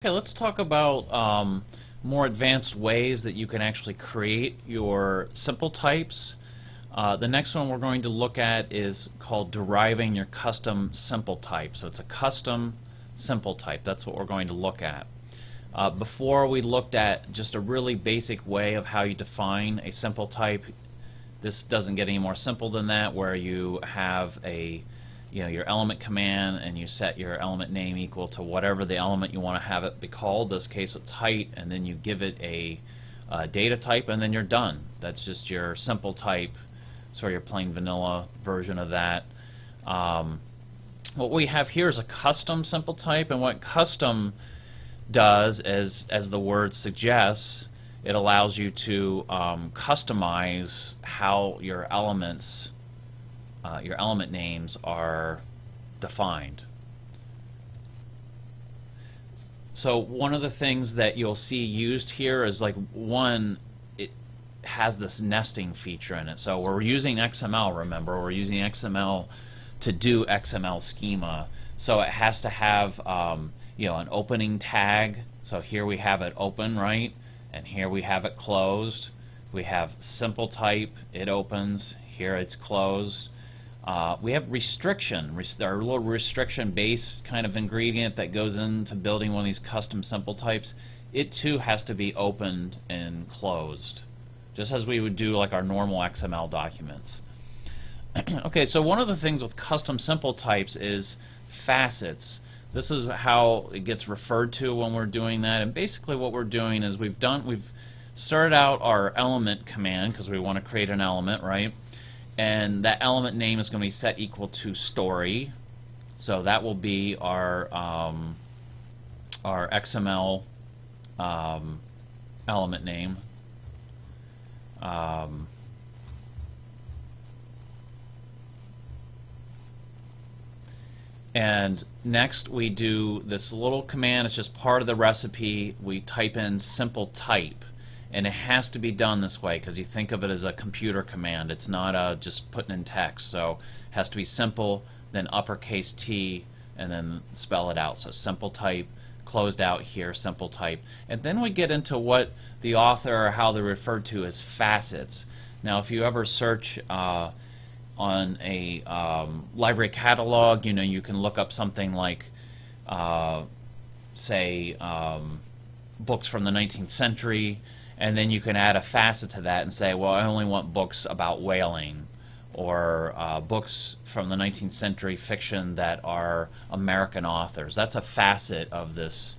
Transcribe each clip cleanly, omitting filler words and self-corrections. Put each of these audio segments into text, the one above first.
Okay, let's talk about more advanced ways that you can actually create your simple types. The next one we're going to look at is called deriving your custom simple type. So it's a custom simple type. That's what we're going to look at. Before we looked at just a really basic way of how you define a simple type. This doesn't get any more simple than that, where you have your element command and you set your element name equal to whatever the element you want to have it be called. In this case it's height, and then you give it a data type, and then you're done. That's just your simple type, sort of your plain vanilla version of that. What we have here is a custom simple type, and what custom does, as the word suggests, it allows you to customize how your elements, your element names are defined. So one of the things that you'll see used here is, like, one, it has this nesting feature in it. So we're using XML, remember, we're using XML to do XML schema. So it has to have an opening tag. So here we have it open, right? And here we have it closed. We have simple type, it opens, here it's closed. We have restriction, our little restriction base kind of ingredient that goes into building one of these custom simple types. It too has to be opened and closed, just as we would do like our normal XML documents. Okay, so one of the things with custom simple types is facets. This is how it gets referred to when we're doing that, and basically what we're doing is we've started out our element command because we want to create an element, right? And that element name is going to be set equal to story. So that will be our XML element name. And next we do this little command. It's just part of the recipe. We type in simple type. And it has to be done this way because you think of it as a computer command. It's not just putting in text. So it has to be simple, then uppercase T, and then spell it out. So simple type, closed out here, simple type. And then we get into what the author, or how they're referred to as facets. Now if you ever search on a library catalog, you can look up something like, say, books from the 19th century, and then you can add a facet to that and say, well, I only want books about whaling, or books from the 19th century fiction that are American authors. That's a facet of this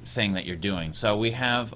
thing that you're doing. So we have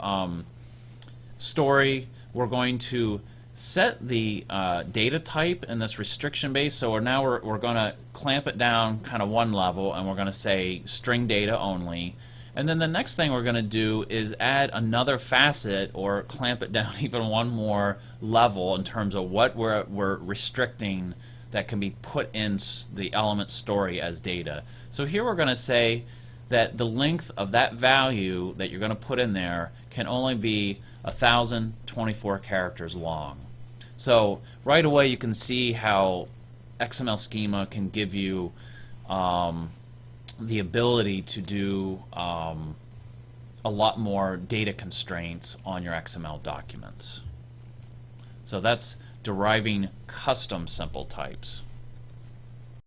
story. We're going to set the data type in this restriction base. So we're going to clamp it down kind of one level, and we're going to say string data only. And then the next thing we're going to do is add another facet, or clamp it down even one more level in terms of what we're restricting that can be put in the element story as data. So here we're going to say that the length of that value that you're going to put in there can only be 1,024 characters long. So right away you can see how XML schema can give you the ability to do a lot more data constraints on your XML documents. So that's deriving custom simple types.